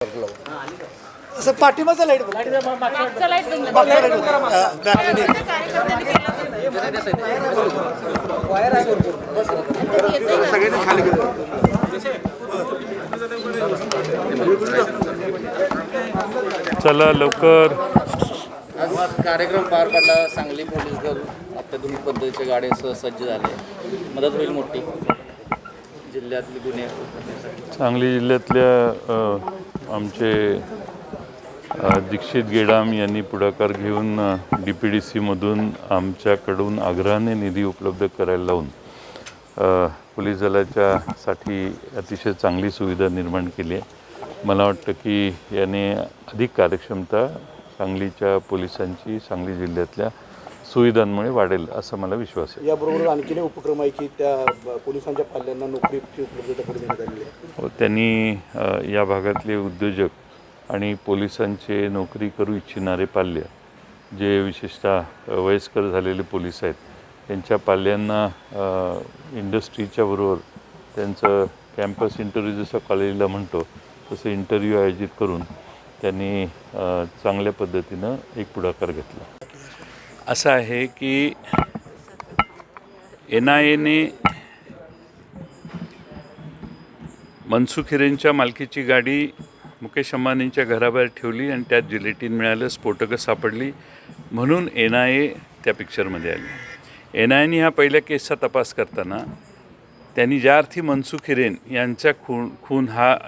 असं पाठीमागचा लाईट मागचा लाईट बंद सगळ्यांनी खाली गेलो. चला लवकर. आज कार्यक्रम पार पडला. सांगली पोलीस दल अत्याधुनिक पद्धतीच्या गाड्यांसह सज्ज झाले. मदत होईल मोठी जिल्ह्यातले गुन्हे. सांगली जिल्ह्यातल्या आमचे दीक्षित गेडाम यांनी पुढाकार घेऊन DPDCमधून आमच्याकडून आग्रहाने निधी उपलब्ध करायला लावून पोलीस दलाच्यासाठी अतिशय चांगली सुविधा निर्माण केली आहे. मला वाटतं की याने अधिक कार्यक्षमता सांगलीच्या पोलिसांची सांगली जिल्ह्यातल्या सुविधांमुळे वाढेल असं मला विश्वास आहे. याबरोबर आणखीन एक उपक्रम आहे की त्या पोलिसांच्या पाल्यांना नोकरीची उपलब्धता करून देण्यात आलेली आहे. त्यांनी या भागातले उद्योजक आणि पोलिसांचे नोकरी करू इच्छिणारे पाल्य जे विशेषतः वयस्कर झालेले पोलीस आहेत त्यांच्या पाल्यांना इंडस्ट्रीच्या बरोबर त्यांचं कॅम्पस इंटरव्ह्यू जसं कॉलेजला म्हणतो तसं इंटरव्ह्यू आयोजित करून त्यांनी चांगल्या पद्धतीनं एक पुढाकार घेतला. असं आहे की NIAने मनसुख हिरेनच्या मालकीची गाडी मुकेश अंबानींच्या घराबाहेर ठेवली आणि त्यात जिलेटिन मिळालं, स्फोटकं सापडली म्हणून NIA त्या पिक्चरमध्ये आली. NIAने ह्या पहिल्या केसचा तपास करताना त्यांनी ज्या अर्थी मनसुख हिरेन यांच्या खून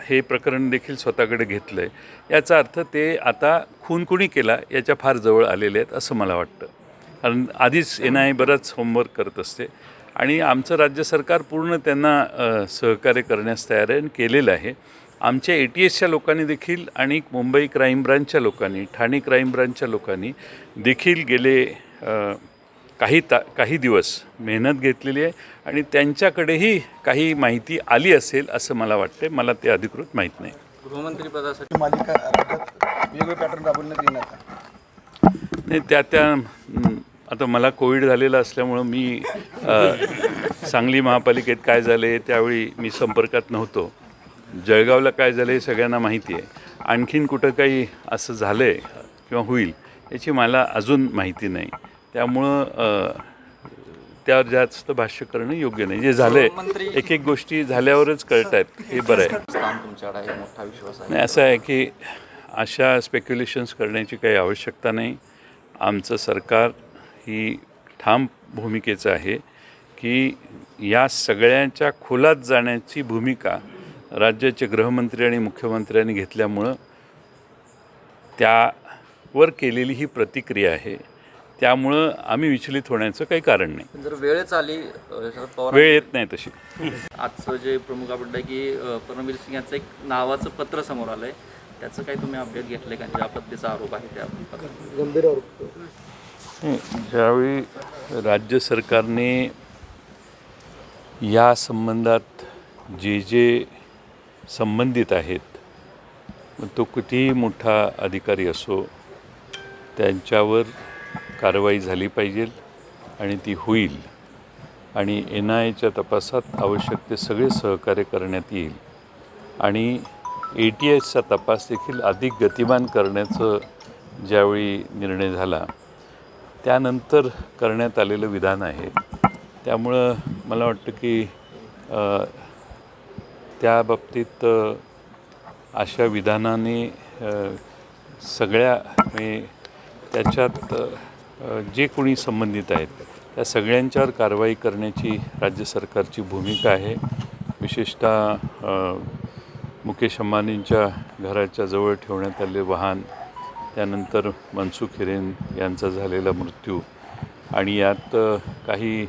हे प्रकरण देखील स्वतःकडे घेतलं आहे याचा अर्थ ते आता खून कुणी केला याच्या फार जवळ आलेले आहेत असं मला वाटतं. कारण आधीच NIA बराच होमवर्क करत असते आणि आमचं राज्य सरकार पूर्ण त्यांना सहकार्य करण्यास तयार आहे आणि केलेलं आहे. आमच्या ATSच्या लोकांनी देखील आणि मुंबई क्राईम ब्रांचच्या लोकांनी, ठाणे क्राईम ब्रांचच्या लोकांनी देखील गेले काही दिवस मेहनत घेतलेली आहे आणि त्यांच्याकडेही काही माहिती आली असेल असं मला वाटते. मला ते अधिकृत माहीत नाही. गृहमंत्रीपदासाठी मालिका राज्यात वेगवेगळे पॅटर्न राबवण्यात येणार नाही. आता मला कोविड झालेला असल्यामुळं मी सांगली महापालिकेत काय झाले त्यावेळी मी संपर्कात नव्हतो. जळगावला काय झालं हे सगळ्यांना माहिती आहे. आणखीन कुठं काही असं झालं आहे किंवा होईल याची मला अजून माहिती नाही. त्यामुळं त्यावर जास्त भाष्य करणं योग्य नाही. जे झालं आहे एक एक गोष्टी झाल्यावरच कळत आहेत हे बरं आहे. तुमच्याकडे आहे मोठा विश्वास आहे. नाही असं आहे की अशा स्पेक्युलेशन्स करण्याची काही आवश्यकता नाही. आमचं सरकार ही ठाम भूमिकेचं आहे की या सगळ्यांच्या खोलात जाण्याची भूमिका राज्याचे गृहमंत्री आणि मुख्यमंत्र्यांनी घेतल्यामुळं त्यावर केलेली ही प्रतिक्रिया आहे. त्यामुळं आम्ही विचलित होण्याचं काही कारण नाही. जर वेळच आली शरद पवार वेळ येत नाही तशी. आजचं जे प्रमुख अपडेट आहे की परमवीर सिंग यांचं एक नावाचं पत्र समोर आलं आहे. त्याचं काही तुम्ही अपडेट घेतलं का? ज्या पद्धतीचा आरोप आहे त्या गंभीर आरोप. ज्यावेळी राज्य सरकारने या संबंधात जे संबंधित आहेत मग तो कितीही मोठा अधिकारी असो त्यांच्यावर कारवाई झाली पाहिजे आणि ती होईल आणि NIAच्या तपासात आवश्यक ते सगळे सहकार्य करण्यात येईल आणि ATSचा तपास देखील अधिक गतिमान करण्याचं ज्यावेळी निर्णय झाला त्यानंतर करण्यात आलेलं विधान आहे. त्यामुळं मला वाटतं की त्या बाबतीत अशा विधानाने सगळ्या त्याच्यात जे कोणी संबंधित आहेत त्या सगळ्यांच्यावर कारवाई करण्याची राज्य सरकारची भूमिका आहे. विशेषतः मुकेश अंबानींच्या घराच्या जवळ ठेवण्यात आलेले वाहन, त्यानंतर मनसुख हिरेन यांचा झालेला मृत्यू आणि यात काही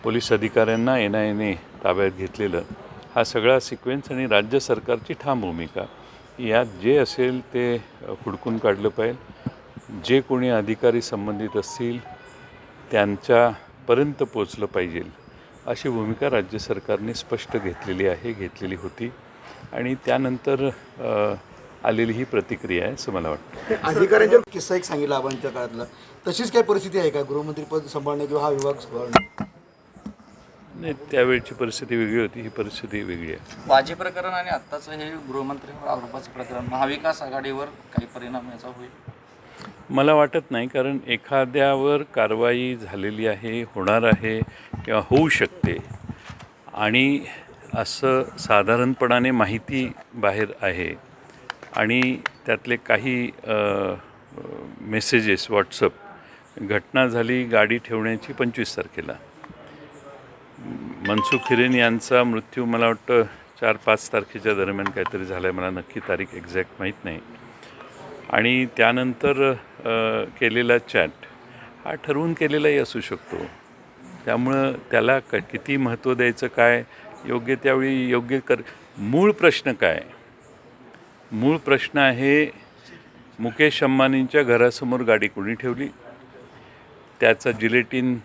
पोलीस अधिकाऱ्यांना NIAने ताब्यात घेतलेलं हा सगळा सिक्वेन्स आणि राज्य सरकारची ठाम भूमिका यात जे असेल ते हुडकून काढलं पाहिजे. जे कोणी अधिकारी संबंधित असतील त्यांच्यापर्यंत पोचलं पाहिजे अशी भूमिका राज्य सरकारने स्पष्ट घेतलेली होती आणि त्यानंतर आलेली ही प्रतिक्रिया आहे असं मला वाटतं. अधिकाऱ्यांच्या किस्सा एक सांगितला आबांच्या काळातला तशीच काय परिस्थिती आहे का गृहमंत्रीपद सांभाळणे किंवा हा विभाग सांभाळणे? नाही, त्यावेळची परिस्थिती वेगळी होती, ही परिस्थिती वेगळी आहे. वाजी प्रकरण आणि आत्ताचं हे गृहमंत्र्यांवर आरोपाचं प्रकरण महाविकास आघाडीवर काही परिणाम याचा होईल? मला वाटत नाही, कारण एखाद्यावर कारवाई झालेली आहे, होणार आहे किंवा होऊ शकते आणि असं साधारणपणाने माहिती बाहेर आहे आणि त्यातले काही मेसेजेस व्हॉट्सअप, घटना झाली गाडी ठेवण्याची 25 तारखेला. मनसुख हिरेन यांचा मृत्यू मला वाटतं 4-5 तारखेच्या दरम्यान काहीतरी झाला आहे, मला नक्की तारीख एक्झॅक्ट माहीत नाही. आणि त्यानंतर केलेला चॅट हा ठरवून केलेलाही असू शकतो. त्यामुळं त्याला किती महत्त्व द्यायचं, काय योग्य त्यावेळी योग्य मूळ प्रश्न काय? मूळ प्रश्न आहे मुकेश अंबानींच्या घरासमोर गाडी कोणी ठेवली, त्याचं जिलेटिन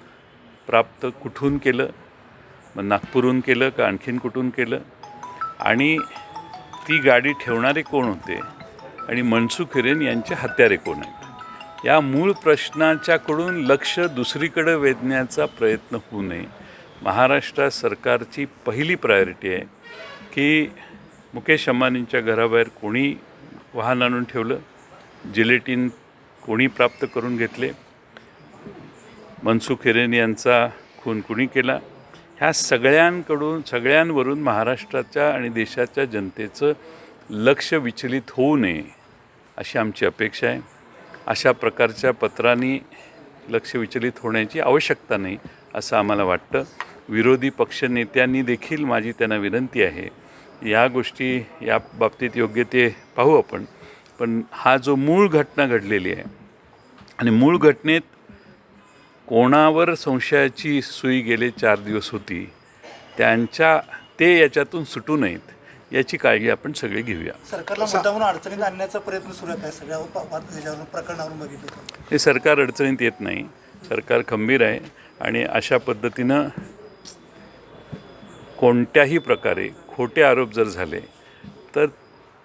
प्राप्त कुठून केलं, मग नागपूरहून केलं का आणखीन कुठून केलं, आणि ती गाडी ठेवणारे कोण होते आणि मनसुख हिरेन यांचे हत्यारे कोण आहेत. या मूळ प्रश्नाच्याकडून लक्ष दुसरीकडे वेधण्याचा प्रयत्न होऊ नये. महाराष्ट्र सरकारची पहिली प्रायोरिटी आहे की मुकेश अंबानींच्या घराबाहेर कोणी वाहन आणून ठेवलं, जिलेटिन कोणी प्राप्त करून घेतले, मनसुख हिरेन यांचा खून कुणी केला, ह्या सगळ्यांवरून महाराष्ट्राच्या आणि देशाच्या जनतेचं लक्ष विचलित होऊ नये अशी आमची अपेक्षा आहे. अशा प्रकारच्या पत्रांनी लक्ष विचलित होण्याची आवश्यकता नाही असं आम्हाला वाटतं. विरोधी पक्षनेत्यांनी देखील माझी त्यांना विनंती आहे, या गोष्टी या बाबतीत योग्य ते पाहू आपण, पण हा जो मूळ घटना घडलेली आहे आणि मूळ घटनेत कोणावर संशयाची सुई गेले 4 दिवस होती, ते याच्यातून सुटू नयेत याची काळजी आपण सगळे घेऊया. सरकारला मुद्दामून अडचणीत आणण्याचा प्रयत्न सुरू आहे सगळ्या प्रकरणावरून बघितलं. हे सरकार अडचणीत येत नाही, सरकार खंबीर आहे आणि अशा पद्धतीनं कोणत्याही प्रकारे खोटे आरोप जर झाले तर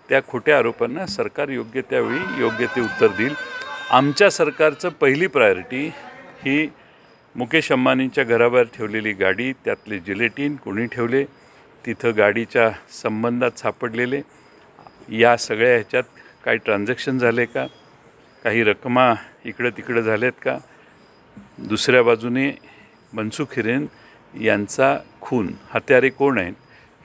त्या खोट्या आरोपांना सरकार योग्य त्यावेळी योग्य ते उत्तर देईल. आमच्या सरकारचं पहिली प्रायोरिटी ही मुकेश अंबानींच्या घराबाहेर ठेवलेली गाडी, त्यातले जिलेटिन कोणी ठेवले, तिथं गाडीच्या संबंधात सापडलेले या सगळ्या ह्याच्यात काही ट्रान्झॅक्शन झाले का, काही रकमा इकडं तिकडं झाल्यात का, दुसऱ्या बाजूने मनसुख हिरेन यांचा खून, हत्यारे कोण आहेत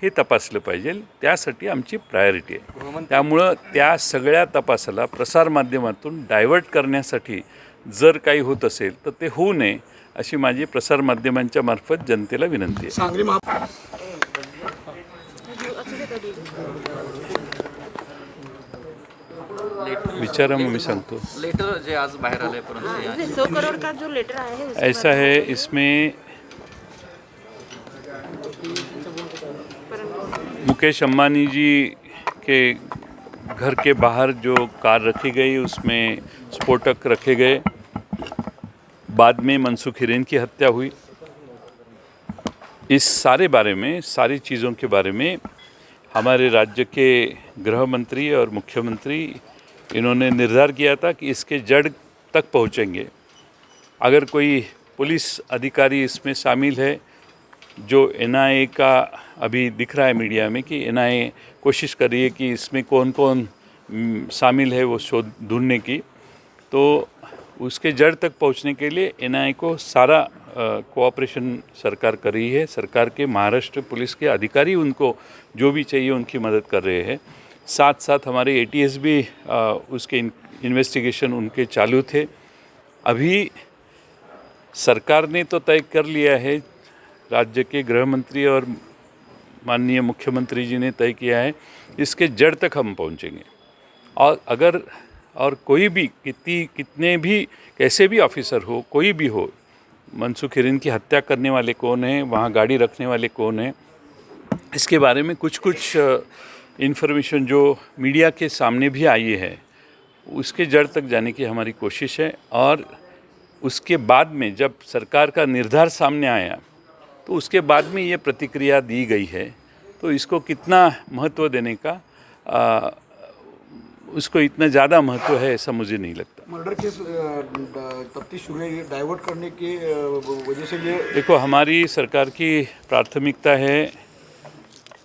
हे तपासलं पाहिजे. त्यासाठी आमची प्रायोरिटी आहे. त्यामुळं त्या सगळ्या तपासाला प्रसारमाध्यमातून डायव्हर्ट करण्यासाठी जर काही होत असेल तर ते होऊ नये अशी माझी प्रसारमाध्यमांच्या मार्फत जनतेला विनंती आहे. विचारा मग मी सांगतो. लेटर जे आज बाहेर आले, परंतु 100 करोड़ का जो लेटर आया है ऐसा है, इसमें मुकेश अंबानी जी के घर के बाहर जो कार रखी गई उसमें स्फोटक रखे गए, बाद में मनसुख हिरेन की हत्या हुई, इस सारे बारे में, सारी चीज़ों के बारे में हमारे राज्य के गृह मंत्री और मुख्यमंत्री इन्होंने निर्धार किया था कि इसके जड़ तक पहुंचेंगे. अगर कोई पुलिस अधिकारी इसमें शामिल है, जो एनआईए का अभी दिख रहा है मीडिया में कि एनआईए कोशिश कर रही है कि इसमें कौन कौन शामिल है वो शोध ढूंढने की, तो उसके जड़ तक पहुंचने के लिए एनआईए को सारा कोऑपरेशन सरकार कर रही है. सरकार के महाराष्ट्र पुलिस के अधिकारी उनको जो भी चाहिए उनकी मदद कर रहे हैं. साथ साथ हमारे एटीएस भी उसके इन्वेस्टिगेशन उनके चालू थे. अभी सरकार ने तो तय कर लिया है, राज्य के गृह मंत्री और माननीय मुख्यमंत्री जी ने तय किया है, इसके जड़ तक हम पहुंचेंगे. और अगर और कोई भी कितने भी कैसे भी ऑफिसर हो, कोई भी हो, मनसुख हिरेन की हत्या करने वाले कौन हैं, वहाँ गाड़ी रखने वाले कौन हैं, इसके बारे में कुछ इन्फॉर्मेशन जो मीडिया के सामने भी आई है, उसके जड़ तक जाने की हमारी कोशिश है. और उसके बाद में जब सरकार का निर्धार सामने आया तो उसके बाद में ये प्रतिक्रिया दी गई है, तो इसको कितना महत्व देने का उसको इतना ज़्यादा महत्व है ऐसा मुझे नहीं लगता। मर्डर केस तफ्तीश शुरू है, डाइवर्ट करने की वजह से ये देखो, हमारी सरकार की प्राथमिकता है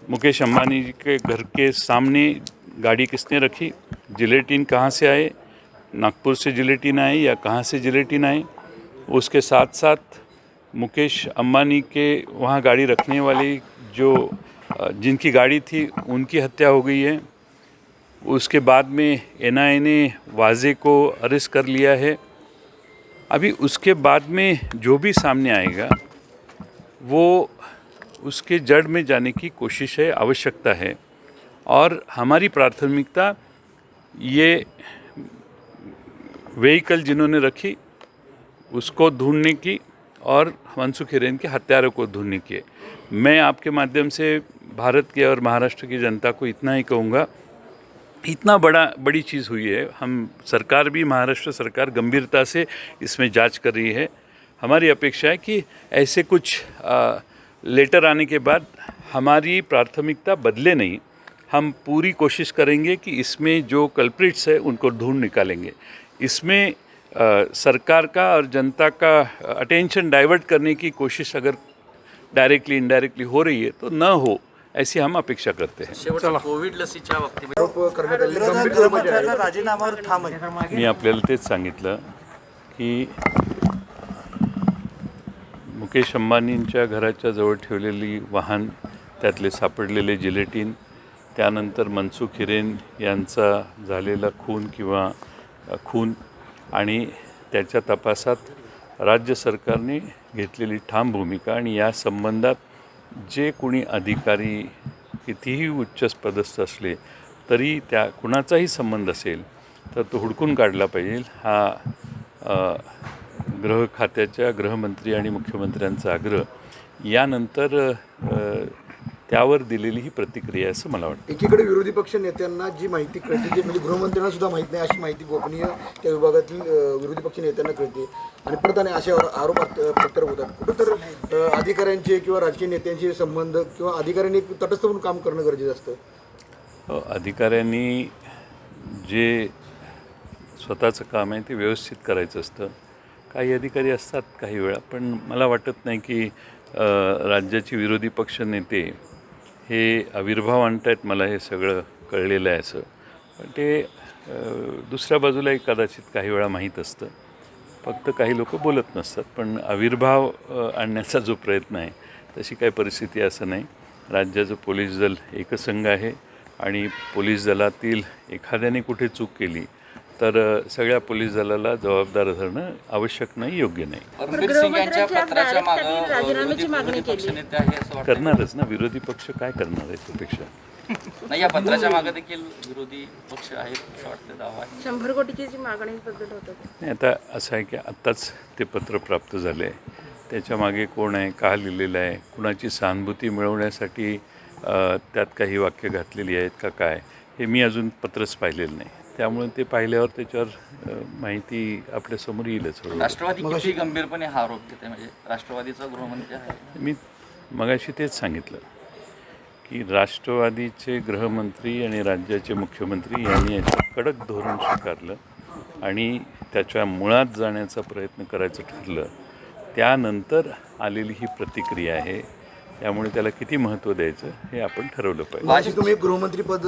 मुकेश अंबानी जी के घर के सामने गाड़ी किसने रखी, जिलेटिन कहाँ से आए, नागपुर से जिलेटिन आए या कहाँ से जिलेटिन आए। उसके साथ साथ मुकेश अंबानी के वहाँ गाड़ी रखने वाली जो जिनकी गाड़ी थी उनकी हत्या हो गई है। उसके बाद में एनआईए ने वाजे को अरेस्ट कर लिया है। अभी उसके बाद में जो भी सामने आएगा वो उसके जड़ में जाने की कोशिश है, आवश्यकता है। और हमारी प्राथमिकता ये व्हीकल जिन्होंने रखी उसको ढूंढने की और मनसुख हिरेन के हत्यारों को ढूंढने की है। मैं आपके माध्यम से भारत के और महाराष्ट्र की जनता को इतना ही कहूँगा, इतना बड़ी चीज़ हुई है, हम सरकार भी, महाराष्ट्र सरकार गंभीरता से इसमें जांच कर रही है। हमारी अपेक्षा है कि ऐसे कुछ लेटर आने के बाद हमारी प्राथमिकता बदले नहीं, हम पूरी कोशिश करेंगे कि इसमें जो कल्प्रिट्स है उनको ढूंढ निकालेंगे। इसमें सरकार का और जनता का अटेंशन डाइवर्ट करने की कोशिश अगर डायरेक्टली इनडायरेक्टली हो रही है तो न हो, ऐसी हम अपेक्षा करते हैं। शेवटचा कोविड लसीच्या बाबतीमध्ये आरोप करण्यात आले विरोधक गंभीर आरोप आहे. गृहमंत्र्याचा राजीनामावर ठाम आहे. मी आपल्याला तेच सांगितलं की मुकेश अंबानींच्या घराच्या जवळ ठेवलेली वाहन, त्यातले सापडलेले जिलेटिन, त्यानंतर मनसुख हिरेन यांचा झालेला खून आणि त्याच्या तपासात राज्य सरकारने घेतलेली ठाम भूमिका आणि या संबंधात जे कोणी अधिकारी कितीही उच्च पदस्थ असले तरी त्या कुणाचाही संबंध असेल तर तो हुडकून काढला पाहिजे, हा गृह खात्याच्या गृहमंत्री आणि मुख्यमंत्र्यांचा आग्रह यानंतर त्यावर दिलेली ही प्रतिक्रिया असं मला वाटतं. एकीकडे विरोधी पक्ष नेत्यांना जी माहिती कळते ते म्हणजे गृहमंत्र्यांना सुद्धा माहीत नाही अशी माहिती गोपनीय त्या विभागातील विरोधी पक्ष नेत्यांना कळते आणि परत आणि असे आरोप प्रत्यारोप होतात. कुठंतर अधिकाऱ्यांचे किंवा राजकीय नेत्यांचे संबंध किंवा अधिकाऱ्यांनी तटस्थ म्हणून काम करणं गरजेचं असतं. अधिकाऱ्यांनी जे स्वतःचं काम आहे ते व्यवस्थित करायचं असतं. काही अधिकारी असतात काही वेळा, पण मला वाटत नाही की राज्याची विरोधी पक्ष नेते हे आविर्भाव आणतायत, मला हे सगळं कळलेलं आहे असं. पण ते दुसऱ्या बाजूलाही कदाचित काही वेळा माहीत असतं, फक्त काही लोक बोलत नसतात. पण आविर्भाव आणण्याचा जो प्रयत्न आहे तशी काही परिस्थिती असं नाही. राज्याचं पोलीस दल एकसंघ आहे आणि पोलीस दलातील एखाद्याने कुठे चूक केली तर सगळ्या पोलीस दलाला जबाबदार धरणं आवश्यक नाही, योग्य नाही. रणबीर सिंग यांच्या पत्राच्या मागे राजीनाम्याची मागणी विरोधी केली. पक्षनेते आहे असं वाटतं. करणारच ना, विरोधी पक्ष काय करणार आहे त्यापेक्षा. नाही, या पत्राच्या मागे देखील विरोधी पक्ष आहे असं वाटतं, दावा आहे. 100 कोटीची जी मागणी बद्दल होतं ते. नाही, आता असं आहे की आत्ताच ते पत्र प्राप्त झालं आहे, त्याच्यामागे कोण आहे, का लिहिलेलं आहे, कुणाची सहानुभूती मिळवण्यासाठी त्यात काही वाक्य घातलेली आहेत का काय, हे मी अजून पत्रच पाहिलेलं नाही. त्यामुळे ते पाहिल्यावर त्याच्यावर माहिती आपल्यासमोर येईलच. राष्ट्रवादी किती गंभीरपणे हा आरोप घेते, म्हणजे राष्ट्रवादीचा गृहमंत्री आहे. मी मगाशी तेच सांगितलं की राष्ट्रवादीचे गृहमंत्री आणि राज्याचे मुख्यमंत्री यांनी याचं कडक धोरण स्वीकारलं आणि त्याच्या मुळात जाण्याचा प्रयत्न करायचं ठरलं. त्यानंतर आलेली ही प्रतिक्रिया आहे. त्यामुळे त्याला किती महत्त्व द्यायचं हे आपण ठरवलं पाहिजे. तुम्ही गृहमंत्री पद